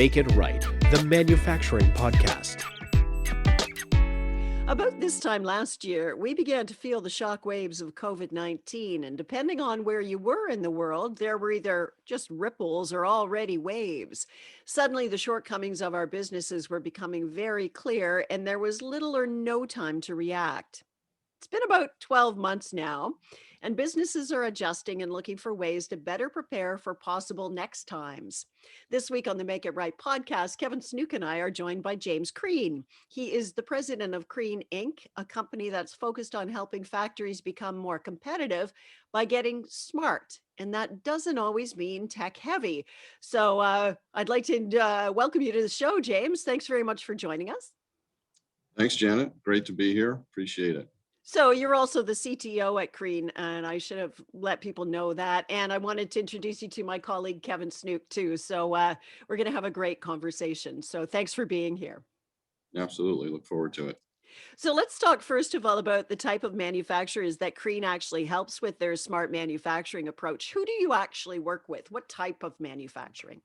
Make It Right, the manufacturing podcast. About this time last year, we began to feel the shock waves of COVID-19, and depending on where you were in the world, there were either just ripples or already waves. Suddenly, the shortcomings of our businesses were becoming very clear, and there was little or no time to react. It's been about 12 months now, and businesses are adjusting and looking for ways to better prepare for possible next times. This week on the Make It Right podcast, Kevin Snook and I are joined by James CREAN. He is the president of CREAN Inc., a company that's focused on helping factories become more competitive by getting smart. And that doesn't always mean tech heavy. So I'd like to welcome you to the show, James. Thanks very much for joining us. Thanks, Janet. Great to be here. Appreciate it. So you're also the CTO at CREAN, and I should have let people know that. And I wanted to introduce you to my colleague, Kevin Snook, too. So we're going to have a great conversation. So thanks for being here. Absolutely. Look forward to it. So let's talk first of all about the type of manufacturers that CREAN actually helps with their smart manufacturing approach. Who do you actually work with? What type of manufacturing?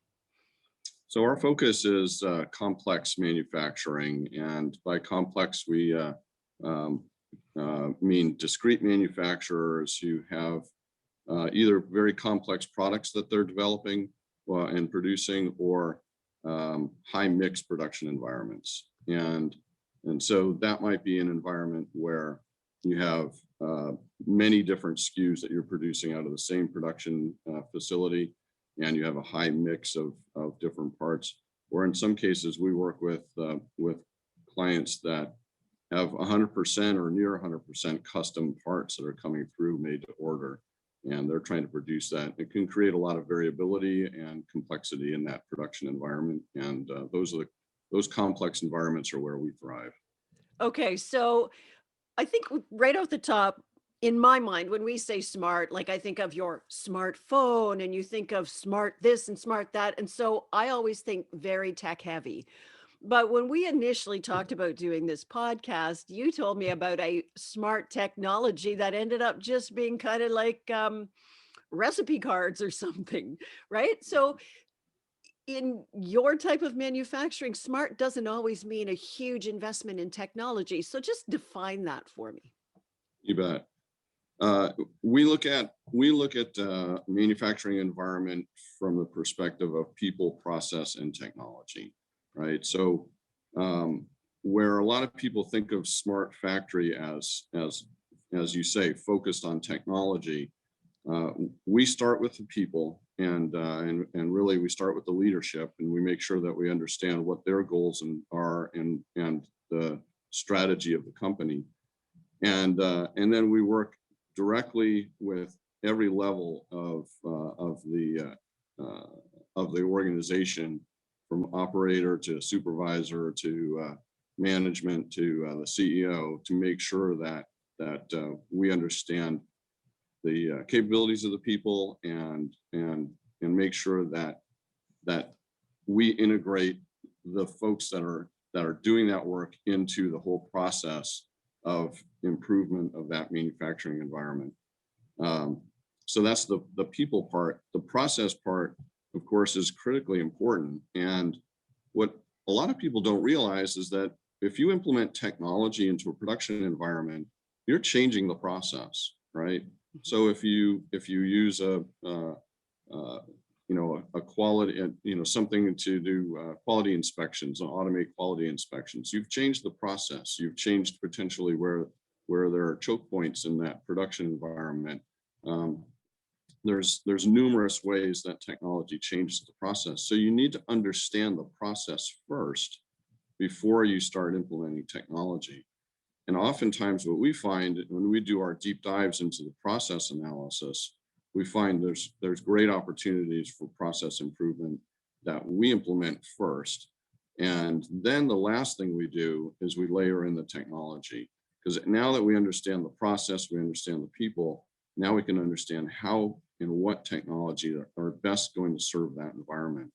So our focus is complex manufacturing. And by complex, we mean discrete manufacturers who have either very complex products that they're developing and producing, or high mix production environments. And so that might be an environment where you have many different SKUs that you're producing out of the same production facility, and you have a high mix of different parts. Or in some cases, we work with clients that have 100% or near 100% custom parts that are coming through made to order, and they're trying to produce that. It can create a lot of variability and complexity in that production environment, and those complex environments are where we thrive. Okay, so I think right off the top, in my mind, when we say smart, like I think of your smartphone and you think of smart this and smart that. And so I always think very tech heavy. But when we initially talked about doing this podcast, you told me about a smart technology that ended up just being kind of like recipe cards or something, right? So in your type of manufacturing, smart doesn't always mean a huge investment in technology. So just define that for me. You bet. We look at manufacturing environment from the perspective of people, process, and technology, right? So where a lot of people think of smart factory as you say, focused on technology, we start with the people, and really we start with the leadership, and we make sure that we understand what their goals are and the strategy of the company, and then we work directly with every level of the organization, from operator to supervisor to management to the CEO, to make sure that we understand the capabilities of the people and make sure that we integrate the folks that are doing that work into the whole process of improvement of that manufacturing environment. So that's the people part. The process part, of course, is critically important. And what a lot of people don't realize is that if you implement technology into a production environment, you're changing the process, right? So if you use a quality, something to do quality inspections and automate quality inspections, you've changed the process. You've changed potentially where there are choke points in that production environment. There's numerous ways that technology changes the process. So you need to understand the process first before you start implementing technology. And oftentimes what we find when we do our deep dives into the process analysis, we find there's great opportunities for process improvement that we implement first. And then the last thing we do is we layer in the technology. Because now that we understand the process, we understand the people, now we can understand how and what technology are best going to serve that environment.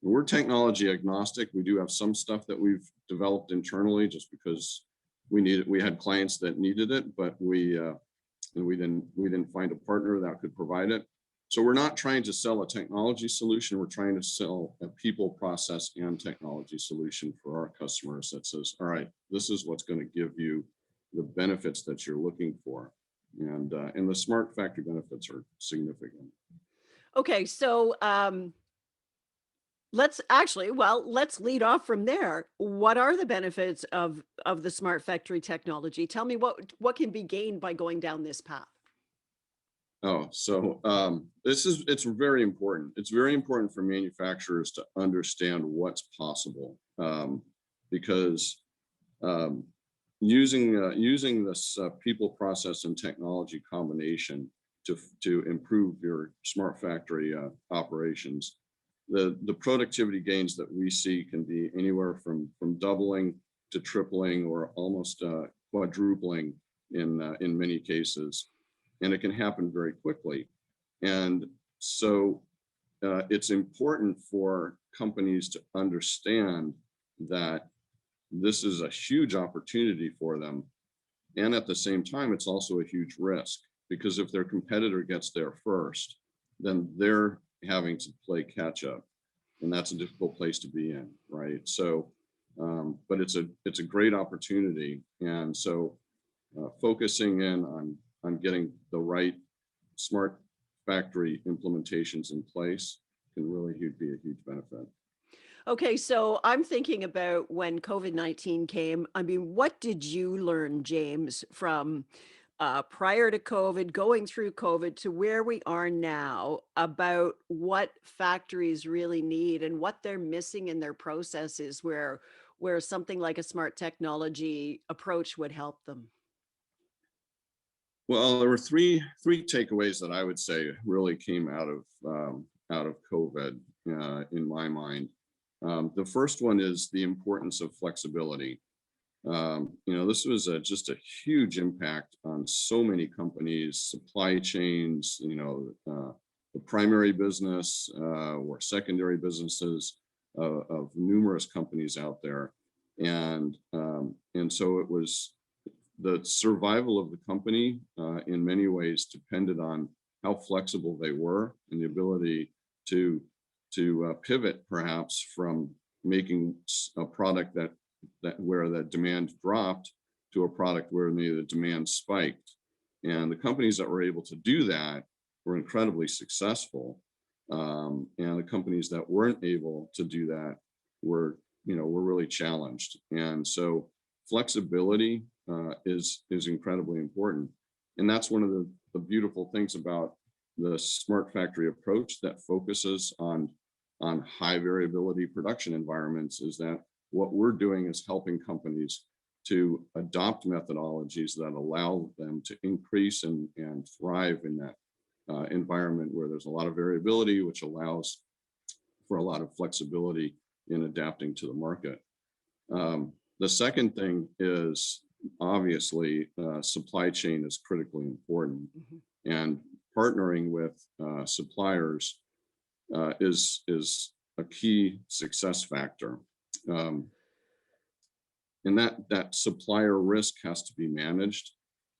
And we're technology agnostic. We do have some stuff that we've developed internally just because we had clients that needed it, but we didn't find a partner that could provide it. So we're not trying to sell a technology solution. We're trying to sell a people, process, and technology solution for our customers that says, all right, this is what's going to give you the benefits that you're looking for. And the smart factory benefits are significant. Okay, so let's lead off from there. What are the benefits of the smart factory technology? Tell me what can be gained by going down this path. Oh, so it's very important. It's very important for manufacturers to understand what's possible, because using this people, process, and technology combination to improve your smart factory operations, the productivity gains that we see can be anywhere from doubling to tripling or almost quadrupling in many cases. And it can happen very quickly. And so it's important for companies to understand that this is a huge opportunity for them. And at the same time, it's also a huge risk, because if their competitor gets there first, then they're having to play catch up. And that's a difficult place to be in, right? So, but it's a great opportunity. And so focusing in on getting the right smart factory implementations in place can really be a huge benefit. Okay, so I'm thinking about when COVID-19 came. I mean, what did you learn, James, from prior to COVID, going through COVID to where we are now, about what factories really need and what they're missing in their processes, where something like a smart technology approach would help them? Well, there were three takeaways that I would say really came out of COVID in my mind. The first one is the importance of flexibility. This was just a huge impact on so many companies, supply chains, the primary business or secondary businesses of numerous companies out there. And so it was the survival of the company in many ways depended on how flexible they were and the ability to pivot perhaps from making a product that where the demand dropped to a product where the demand spiked. And the companies that were able to do that were incredibly successful. And the companies that weren't able to do that were really challenged. And so flexibility is incredibly important. And that's one of the beautiful things about the smart factory approach that focuses on high variability production environments, is that what we're doing is helping companies to adopt methodologies that allow them to increase and thrive in that environment where there's a lot of variability, which allows for a lot of flexibility in adapting to the market. The second thing is obviously supply chain is critically important, and partnering with suppliers is a key success factor. And that supplier risk has to be managed,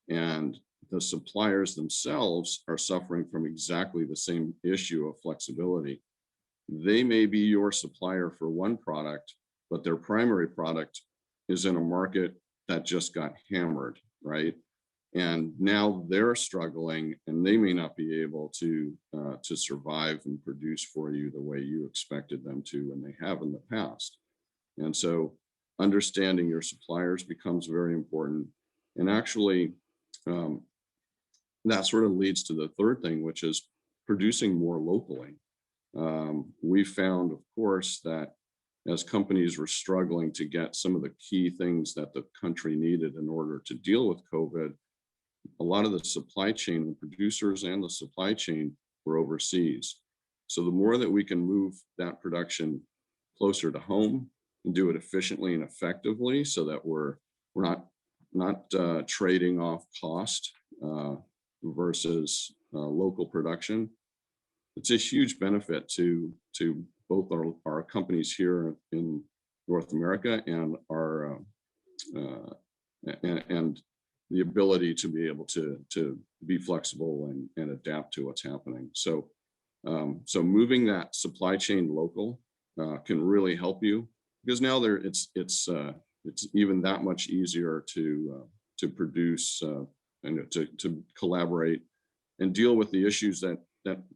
and the suppliers themselves are suffering from exactly the same issue of flexibility. They may be your supplier for one product, but their primary product is in a market that just got hammered, right? And now they're struggling, and they may not be able to survive and produce for you the way you expected them to, and they have in the past. And so understanding your suppliers becomes very important. And actually, that sort of leads to the third thing, which is producing more locally. We found, of course, that as companies were struggling to get some of the key things that the country needed in order to deal with COVID, a lot of the supply chain, the producers and the supply chain, were overseas. So the more that we can move that production closer to home and do it efficiently and effectively, so that we're not trading off cost versus local production, it's a huge benefit to both our companies here in North America and our and the ability to be able to be flexible and adapt to what's happening. So So moving that supply chain local can really help you, because now it's even that much easier to produce and to collaborate and deal with the issues that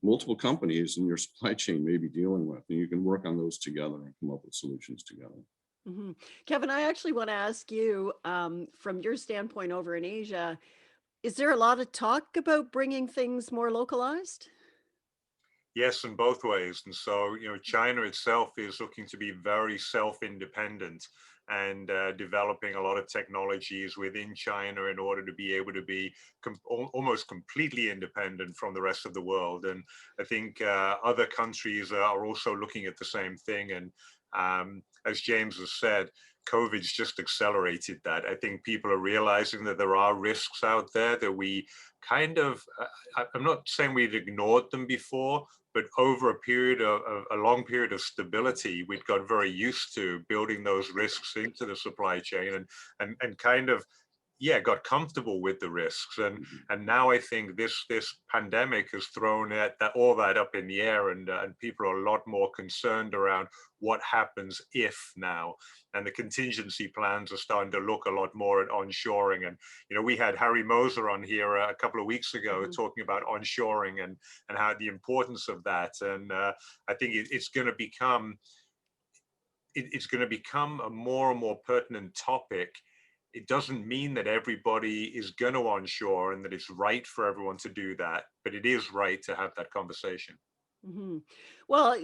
multiple companies in your supply chain may be dealing with, and you can work on those together and come up with solutions together. Mhm. Kevin, I actually want to ask you, from your standpoint over in Asia, is there a lot of talk about bringing things more localized? Yes, in both ways. And so, China itself is looking to be very self-independent and developing a lot of technologies within China in order to be able to be almost completely independent from the rest of the world. And I think other countries are also looking at the same thing. And as James has said, COVID's just accelerated that. I think people are realizing that there are risks out there that we kind of, I'm not saying we'd ignored them before, but over a long period of stability, we'd got very used to building those risks into the supply chain and kind of, got comfortable with the risks. And now I think this pandemic has thrown all that up in the air, and people are a lot more concerned around what happens if now. And the contingency plans are starting to look a lot more at onshoring. And, we had Harry Moser on here a couple of weeks ago talking about onshoring and how the importance of that. And I think it's going to become a more and more pertinent topic. It doesn't mean that everybody is going to onshore and that it's right for everyone to do that, but it is right to have that conversation. Hmm. Well,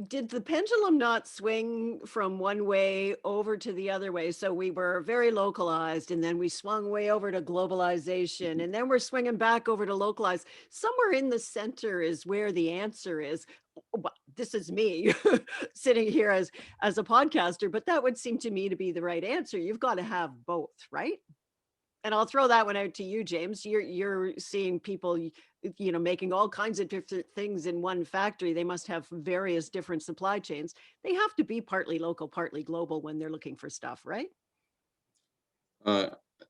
did the pendulum not swing from one way over to the other way? So we were very localized, and then we swung way over to globalization, and then we're swinging back over to localized. Somewhere in the center is where the answer is. Well, this is me sitting here as a podcaster, but that would seem to me to be the right answer. You've got to have both, right? And I'll throw that one out to you, James. You're seeing people, making all kinds of different things in one factory. They must have various different supply chains. They have to be partly local, partly global when they're looking for stuff, right?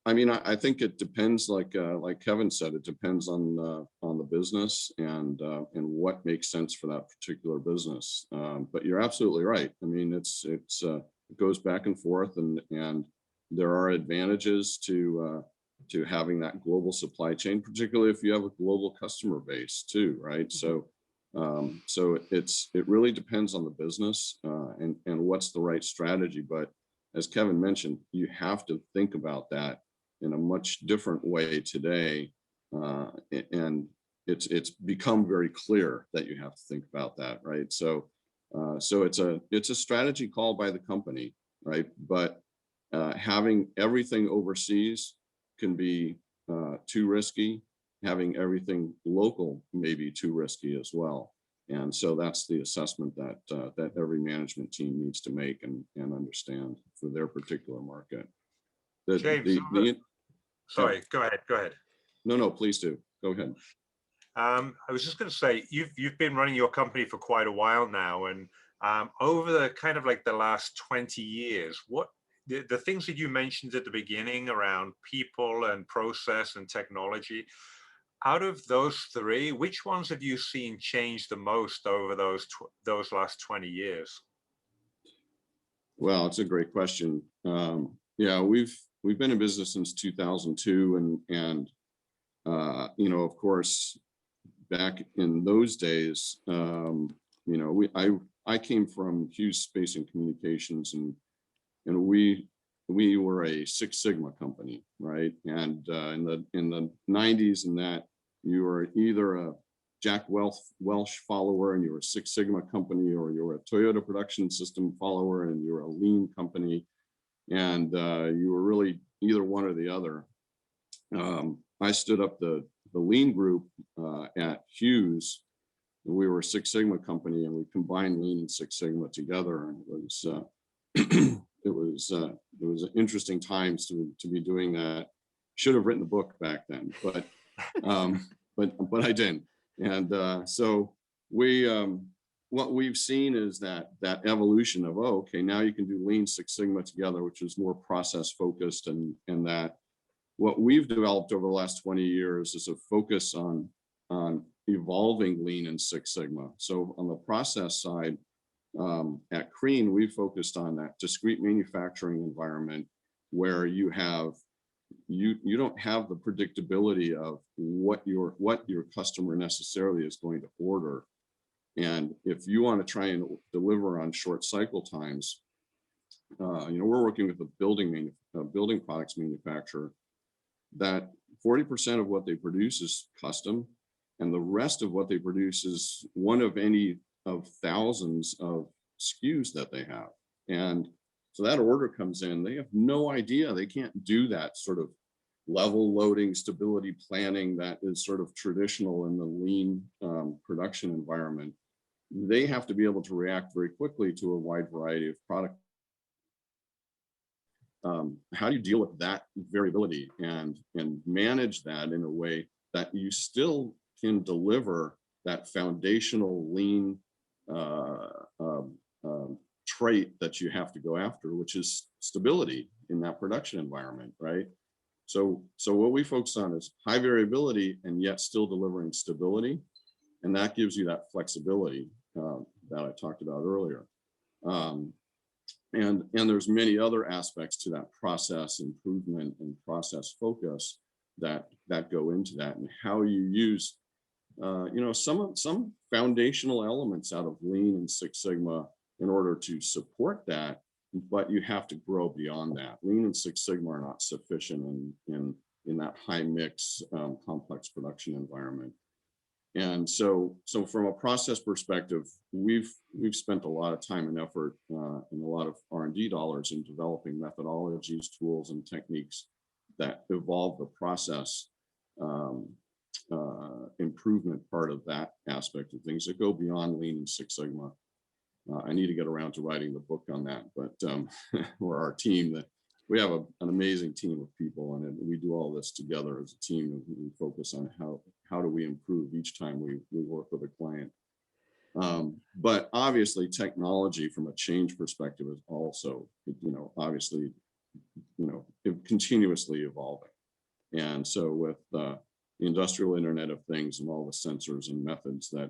I mean, I think it depends, like Kevin said, it depends on the business and what makes sense for that particular business. But you're absolutely right. I mean, it goes back and forth, and there are advantages to having that global supply chain, particularly if you have a global customer base too, right? So it really depends on the business and what's the right strategy. But as Kevin mentioned, you have to think about that in a much different way today, and it's become very clear that you have to think about that, right? So it's a strategy call by the company, right? But having everything overseas can be too risky. Having everything local may be too risky as well. And so that's the assessment that every management team needs to make and understand for their particular market. James, sorry, go ahead. No, please do. Go ahead. I was just going to say, you've been running your company for quite a while now, and over the kind of like the last 20 years, what the things that you mentioned at the beginning around people and process and technology, out of those three, which ones have you seen change the most over those last 20 years? Well, it's a great question. Yeah, we've been in business since 2002, and of course, back in those days, I came from Hughes Space and Communications, and we were a Six Sigma company, right? And in the 90s, and that you were either a Jack Welch follower and you were a Six Sigma company, or you were a Toyota Production System follower and you were a lean company, and you were really either one or the other. I stood up the lean group at Hughes. We were a Six Sigma company, and we combined lean and Six Sigma together, and it was an interesting times to be doing that. Should have written a book back then, but I didn't. And so what we've seen is that evolution of, okay, now you can do lean Six Sigma together, which is more process focused, and that what we've developed over the last 20 years is a focus on evolving Lean and Six Sigma. So on the process side, at CREAN, we focused on that discrete manufacturing environment where you don't have the predictability of what your customer necessarily is going to order. And if you want to try and deliver on short cycle times, we're working with a building products manufacturer that 40% of what they produce is custom, and the rest of what they produce is one of any of thousands of SKUs that they have. And so that order comes in, they have no idea, they can't do that sort of level loading, stability planning that is sort of traditional in the lean production environment. They have to be able to react very quickly to a wide variety of product. How do you deal with that variability and manage that in a way that you still can deliver that foundational lean trait that you have to go after, which is stability in that production environment, right? So what we focus on is high variability and yet still delivering stability, and that gives you that flexibility that I talked about earlier. And there's many other aspects to that process improvement and process focus that go into that, and how you use some foundational elements out of Lean and Six Sigma in order to support that, but you have to grow beyond that. Lean and Six Sigma are not sufficient in that high mix complex production environment. And so from a process perspective, we've spent a lot of time and effort and a lot of R&D dollars in developing methodologies, tools, and techniques that evolve the process improvement part of that aspect of things that go beyond Lean and Six Sigma. I need to get around to writing the book on that, but we're our team we have an amazing team of people, and we do all this together as a team, and we focus on how do we improve each time we work with a client. But obviously technology from a change perspective is also, obviously, continuously evolving. And so with the industrial Internet of Things and all the sensors and methods that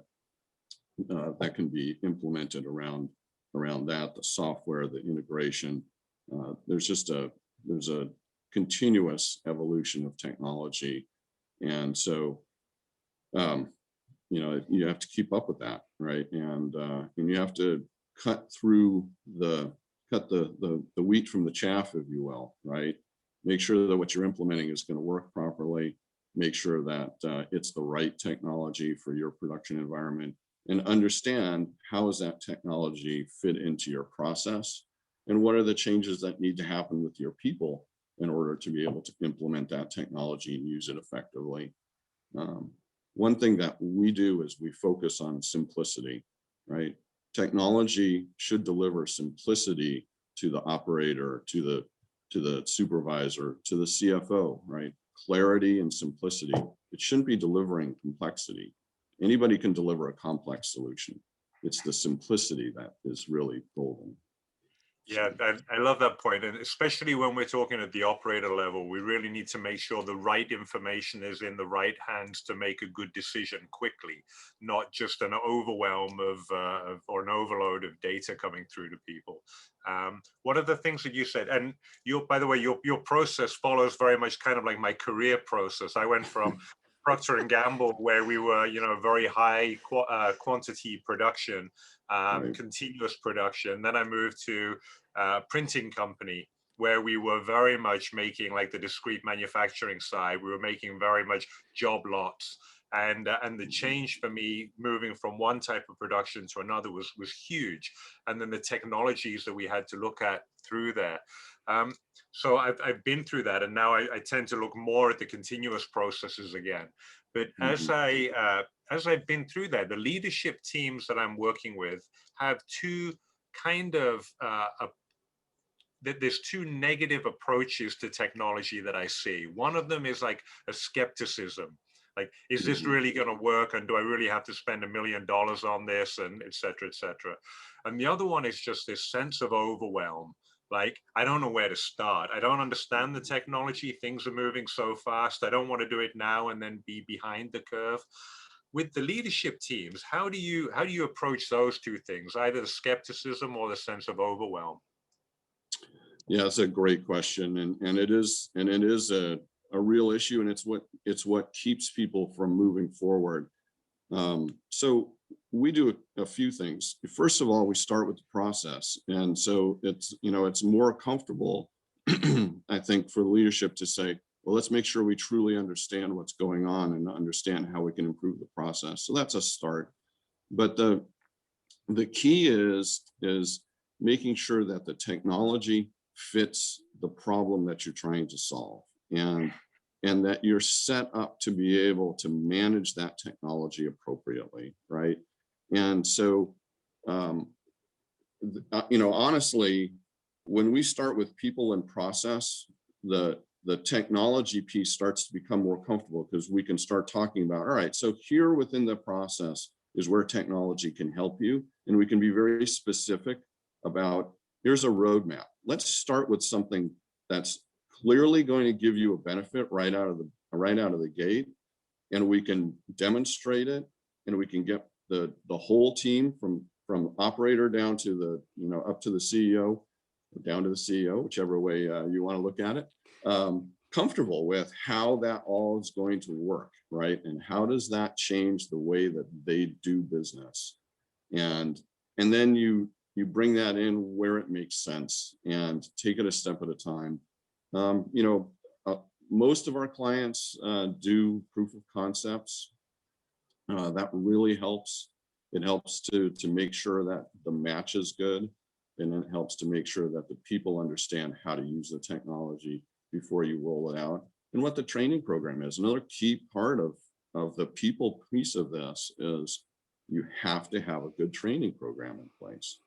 can be implemented around that, the software, the integration, there's a continuous evolution of technology. And so, you have to keep up with that, right? And you have to cut the wheat from the chaff, if you will, right? Make sure that what you're implementing is going to work properly. Make sure that it's the right technology for your production environment, and understand how does that technology fit into your process, and what are the changes that need to happen with your people in order to be able to implement that technology and use it effectively. One thing that we do is we focus on simplicity, right? Technology should deliver simplicity to the operator, to the supervisor, to the CFO, right? Clarity and simplicity. It shouldn't be delivering complexity. Anybody can deliver a complex solution. It's the simplicity that is really golden. Yeah, I love that point. And especially when we're talking at the operator level, we really need to make sure the right information is in the right hands to make a good decision quickly, not just an overwhelm or an overload of data coming through to people. One of the things that you said, and by the way, your process follows very much kind of like my career process. I went from Procter and Gamble, where we were, very high quantity production, continuous production. Then I moved to a printing company, where we were very much making like the discrete manufacturing side. We were making very much job lots. And the change for me moving from one type of production to another was huge. And then the technologies that we had to look at through there. So I've been through that, and now I tend to look more at the continuous processes again. But as I've been through that, the leadership teams that I'm working with have two kind of there's two negative approaches to technology that I see. One of them is like a skepticism. Like, is this really going to work? And do I really have to spend $1 million on this? And et cetera, et cetera. And the other one is just this sense of overwhelm. Like, I don't know where to start. I don't understand the technology. Things are moving so fast. I don't want to do it now and then be behind the curve. with the leadership teams, how do you approach those two things, either the skepticism or the sense of overwhelm? Yeah, it's a great question, and it is a real issue, and it's what keeps people from moving forward. So we do a few things. First of all, we start with the process, and so it's more comfortable, I think, for leadership to say, well, let's make sure we truly understand what's going on and understand how we can improve the process. So that's a start. But the key is making sure that the technology fits the problem that you're trying to solve, and that you're set up to be able to manage that technology appropriately, right? And so, honestly, when we start with people and process, the technology piece starts to become more comfortable, because we can start talking about, all right, so here within the process is where technology can help you, and we can be very specific about, here's a roadmap. Let's start with something that's clearly going to give you a benefit right out of the gate, and we can demonstrate it, and we can get the whole team from operator down to up to the CEO, down to the CEO, whichever way you want to look at it, comfortable with how that all is going to work, right? And how does that change the way that they do business? And then you bring that in where it makes sense and take it a step at a time. Most of our clients do proof of concepts. That really helps. It helps to make sure that the match is good, and it helps to make sure that the people understand how to use the technology before you roll it out, and what the training program is. Another key part of the people piece of this is you have to have a good training program in place.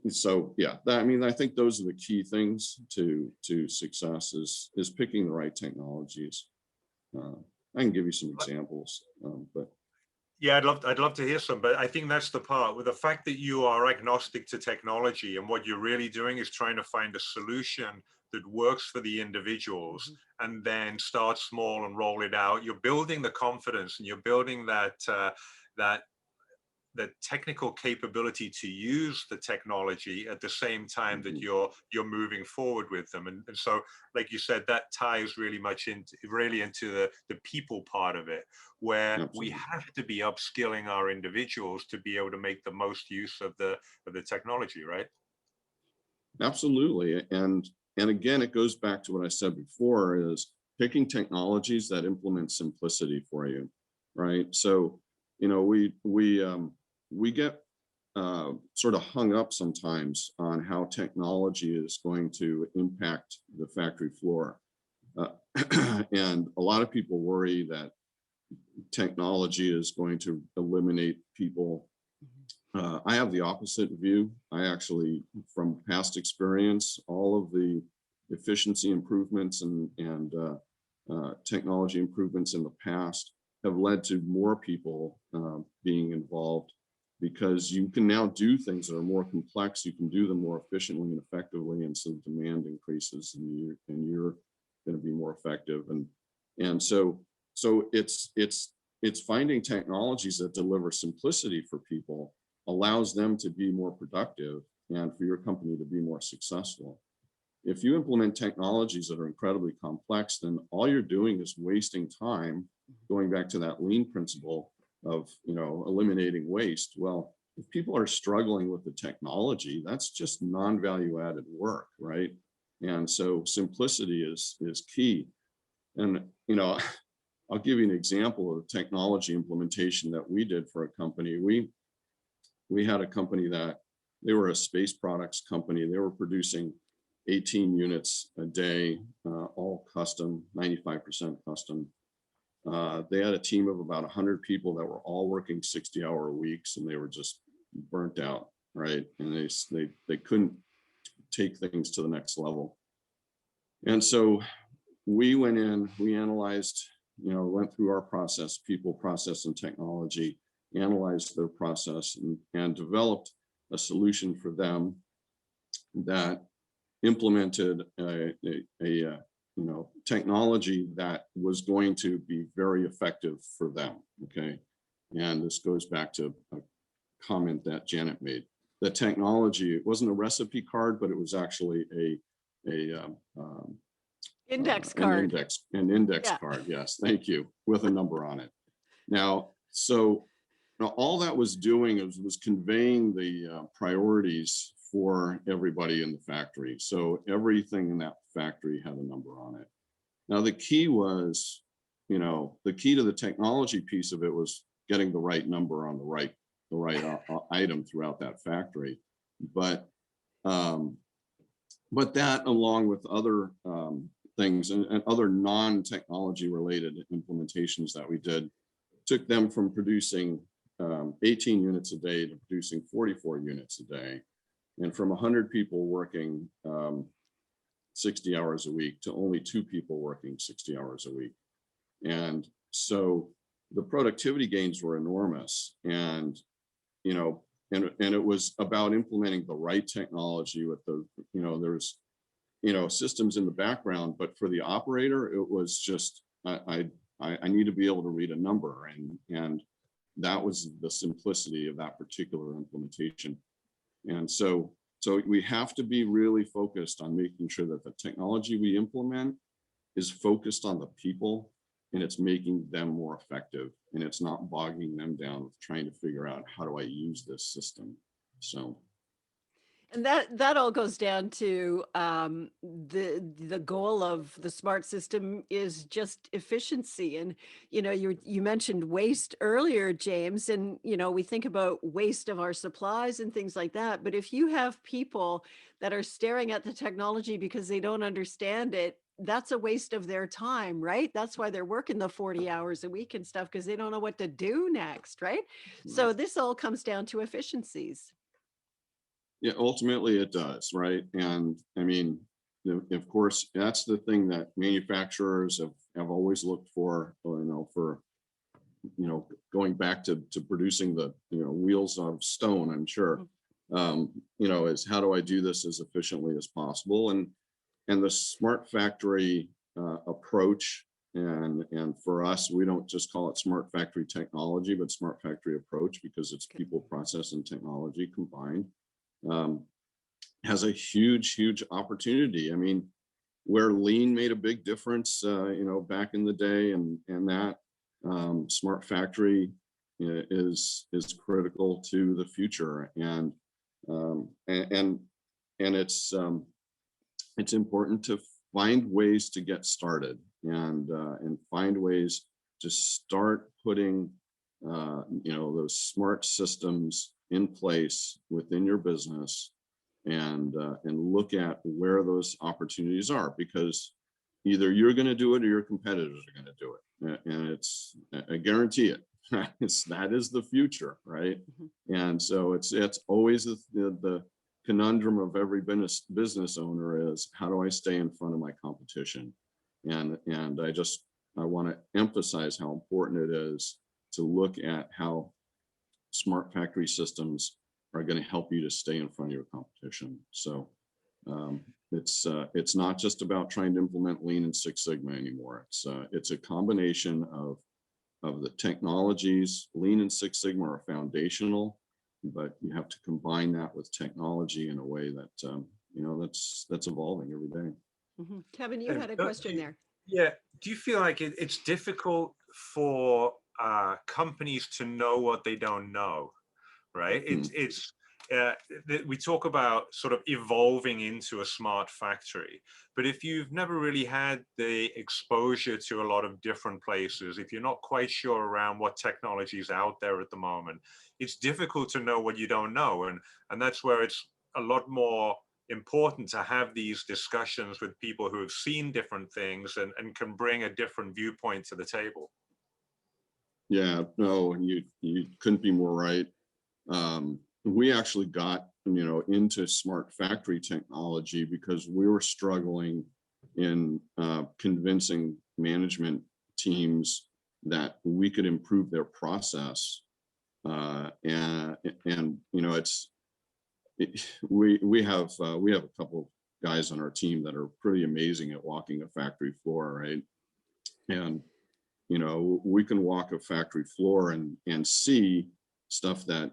So yeah, I think those are the key things to success is picking the right technologies. I can give you some examples, but yeah, I'd love to hear some, but I think that's the part with the fact that you are agnostic to technology, and what you're really doing is trying to find a solution that works for the individuals, and then start small and roll it out. You're building the confidence, and you're building that the technical capability to use the technology at the same time that you're moving forward with them. And so, like you said, that ties really much into the people part of it, where Absolutely. we have to be upskilling our individuals to be able to make the most use of the technology, right? Absolutely. And again, it goes back to what I said before, is picking technologies that implement simplicity for you, right? So, we get sort of hung up sometimes on how technology is going to impact the factory floor. And a lot of people worry that technology is going to eliminate people. I have the opposite view. I actually, from past experience, all of the efficiency improvements and technology improvements in the past have led to more people being involved, because you can now do things that are more complex. You can do them more efficiently and effectively, and so demand increases, and you're going to be more effective. And so it's finding technologies that deliver simplicity for people, allows them to be more productive, and for your company to be more successful. If you implement technologies that are incredibly complex, then all you're doing is wasting time, going back to that lean principle of eliminating waste. Well, if people are struggling with the technology, that's just non-value added work, right? And so simplicity is key. And I'll give you an example of a technology implementation that we did for a company. We had a company that they were a space products company. They were producing 18 units a day, all custom, 95% custom. They had a team of about 100 people that were all working 60-hour weeks, and they were just burnt out, right? And they couldn't take things to the next level. And so we went in, we analyzed, went through our process, people, process, and technology, analyzed their process, and developed a solution for them that implemented a technology that was going to be very effective for them. Okay. And this goes back to a comment that Janet made. The technology, it wasn't a recipe card, but it was actually Index card. An index Yeah. card. Yes, thank you, with a number on it. Now, all that was doing was conveying the priorities for everybody in the factory. So everything in that factory had a number on it. Now, the key was, the key to the technology piece of it was getting the right number on the right item throughout that factory. But that, along with other things and other non-technology related implementations that we did, took them from producing 18 units a day to producing 44 units a day, and from 100 people working 60 hours a week to only 2 people working 60 hours a week. And so the productivity gains were enormous. And it was about implementing the right technology with the, there's, systems in the background, but for the operator, it was just, I need to be able to read a number. And that was the simplicity of that particular implementation. And so we have to be really focused on making sure that the technology we implement is focused on the people, and it's making them more effective, and it's not bogging them down with trying to figure out, how do I use this system? So. And that all goes down to the goal of the smart system is just efficiency. And you mentioned waste earlier, James, and we think about waste of our supplies and things like that. But if you have people that are staring at the technology because they don't understand it, that's a waste of their time, right? That's why they're working the 40 hours a week and stuff, because they don't know what to do next, right? So this all comes down to efficiencies. Yeah, ultimately it does, right? And I mean, of course, that's the thing that manufacturers have always looked for, going back to producing the, wheels of stone, I'm sure, is how do I do this as efficiently as possible? And the smart factory approach, and for us, we don't just call it smart factory technology, but smart factory approach, because it's people, process, and technology combined. Has a huge opportunity. I mean, where lean made a big difference, back in the day, and that smart factory is critical to the future, and it's important to find ways to get started, and find ways to start putting those smart systems in place within your business, and look at where those opportunities are, because either you're going to do it or your competitors are going to do it, and I guarantee it. That is the future, right? Mm-hmm. And so it's always the conundrum of every business owner is, how do I stay in front of my competition? And I want to emphasize how important it is to look at how smart factory systems are going to help you to stay in front of your competition. So it's not just about trying to implement Lean and Six Sigma anymore. It's a combination of the technologies. Lean and Six Sigma are foundational, but you have to combine that with technology in a way that that's evolving every day. Mm-hmm. Kevin, you had a question there. Yeah. Do you feel like it's difficult for companies to know what they don't know, right? We talk about sort of evolving into a smart factory, but if you've never really had the exposure to a lot of different places, if you're not quite sure around what technology is out there at the moment, it's difficult to know what you don't know. And that's where it's a lot more important to have these discussions with people who have seen different things and can bring a different viewpoint to the table. Yeah, no, you couldn't be more right. We actually got into smart factory technology because we were struggling in convincing management teams that we could improve their process, we have a couple of guys on our team that are pretty amazing at walking a factory floor, right? And, you know, we can walk a factory floor and see stuff that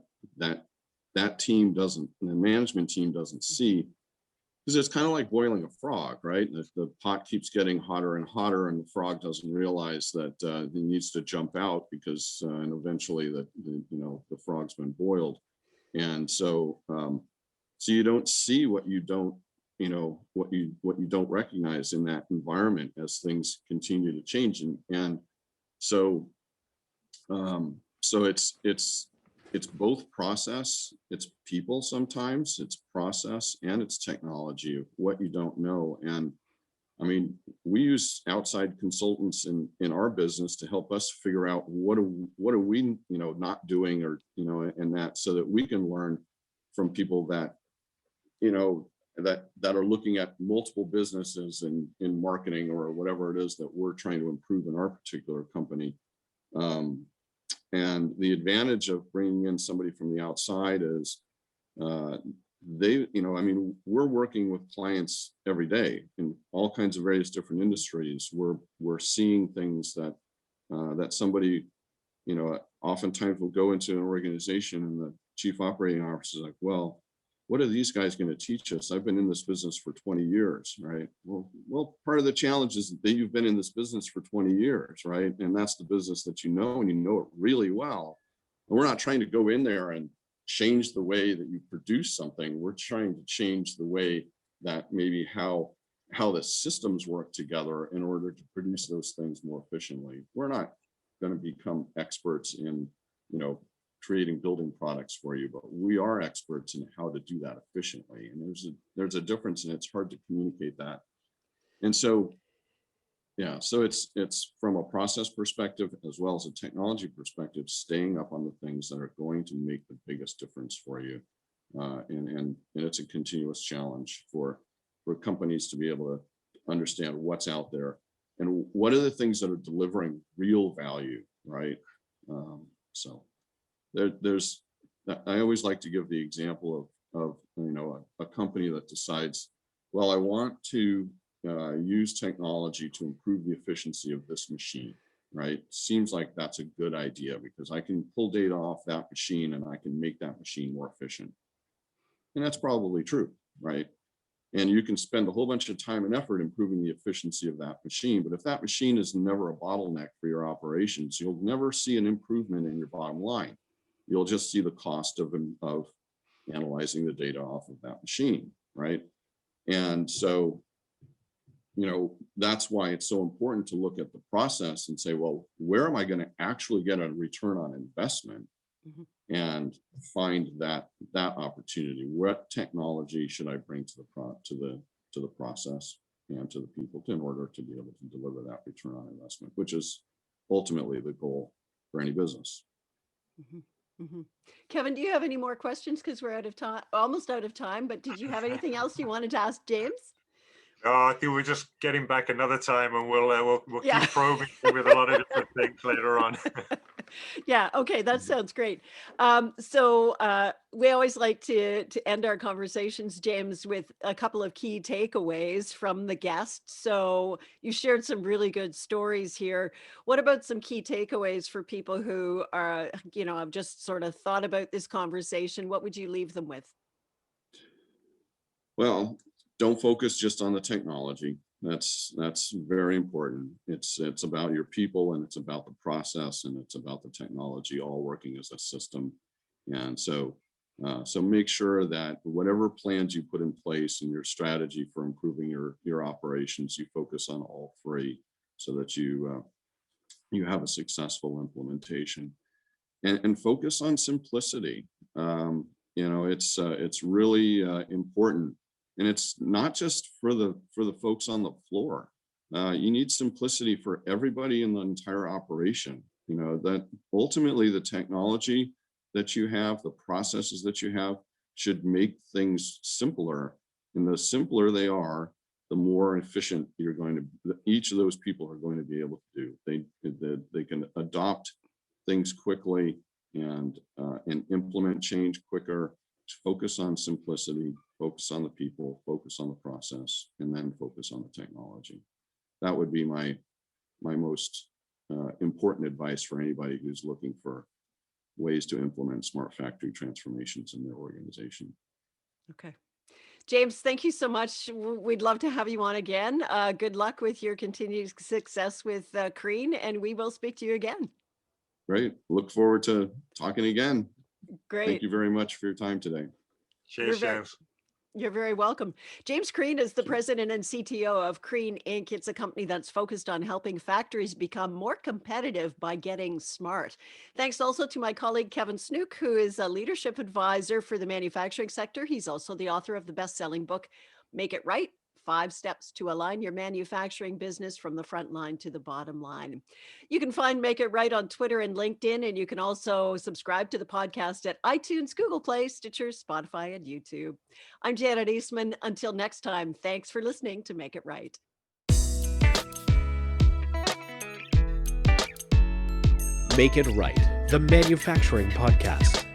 team doesn't, the management team doesn't see, because it's kind of like boiling a frog, right? The pot keeps getting hotter and hotter, and the frog doesn't realize that he needs to jump out because, and eventually the frog's been boiled. And so, so you don't see what you don't, what you don't recognize in that environment as things continue to change. And so, so it's both process, it's people sometimes, it's process, and it's technology of what you don't know. And I mean, we use outside consultants in our business to help us figure out what are we, not doing, or, and that, so that we can learn from people that, that are looking at multiple businesses in marketing or whatever it is that we're trying to improve in our particular company. And the advantage of bringing in somebody from the outside is they, I mean, we're working with clients every day in all kinds of various different industries. We're seeing things that that somebody, oftentimes will go into an organization and the chief operating officer is like, well, what are these guys going to teach us? I've been in this business for 20 years, right? Well, part of the challenge is that you've been in this business for 20 years, right? And that's the business that you know, and you know it really well. And we're not trying to go in there and change the way that you produce something. We're trying to change the way that maybe how the systems work together in order to produce those things more efficiently. We're not going to become experts in, creating building products for you, but we are experts in how to do that efficiently. And there's a difference, and it's hard to communicate that. And so, yeah, so it's from a process perspective as well as a technology perspective, staying up on the things that are going to make the biggest difference for you. And it's a continuous challenge for companies to be able to understand what's out there and what are the things that are delivering real value, right? So there's, I always like to give the example of a company that decides, well, I want to use technology to improve the efficiency of this machine, right? Seems like that's a good idea because I can pull data off that machine and I can make that machine more efficient. And that's probably true, right? And you can spend a whole bunch of time and effort improving the efficiency of that machine. But if that machine is never a bottleneck for your operations, you'll never see an improvement in your bottom line. You'll just see the cost of analyzing the data off of that machine, right? And so, that's why it's so important to look at the process and say, well, where am I going to actually get a return on investment? Mm-hmm. And find that opportunity. What technology should I bring to the process and to the people in order to be able to deliver that return on investment, which is ultimately the goal for any business. Mm-hmm. Mm-hmm. Kevin, do you have any more questions? Because we're out of time, almost out of time, but did you have anything else you wanted to ask James? I think we're just getting back another time, and we'll yeah. keep probing with a lot of different things later on. Yeah. Okay. That sounds great. So we always like to end our conversations, James, with a couple of key takeaways from the guests. So you shared some really good stories here. What about some key takeaways for people who are, have just sort of thought about this conversation? What would you leave them with? Well, don't focus just on the technology. That's very important. It's about your people, and it's about the process, and it's about the technology all working as a system. And so make sure that whatever plans you put in place and your strategy for improving your operations, you focus on all three so that you have a successful implementation. And focus on simplicity. It's really important. And it's not just for the folks on the floor. You need simplicity for everybody in the entire operation. That ultimately the technology that you have, the processes that you have, should make things simpler. And the simpler they are, the more efficient each of those people are going to be able to do. They can adopt things quickly and implement change quicker. focus on simplicity, focus on the people, focus on the process, and then focus on the technology. That would be my most important advice for anybody who's looking for ways to implement smart factory transformations in their organization. Okay. James, thank you so much. We'd love to have you on again. Good luck with your continued success with CREAN, and we will speak to you again. Great. Look forward to talking again. Great. Thank you very much for your time today. Cheers, James. You're very welcome. James CREAN is the president and CTO of CREAN Inc. It's a company that's focused on helping factories become more competitive by getting smart. Thanks also to my colleague, Kevin Snook, who is a leadership advisor for the manufacturing sector. He's also the author of the best-selling book, Make It Right: 5 Steps to Align Your Manufacturing Business from the Front Line to the Bottom Line. You can find Make It Right on Twitter and LinkedIn, and you can also subscribe to the podcast at iTunes, Google Play, Stitcher, Spotify, and YouTube. I'm Janet Eastman. Until next time, thanks for listening to Make It Right. Make It Right, the manufacturing podcast.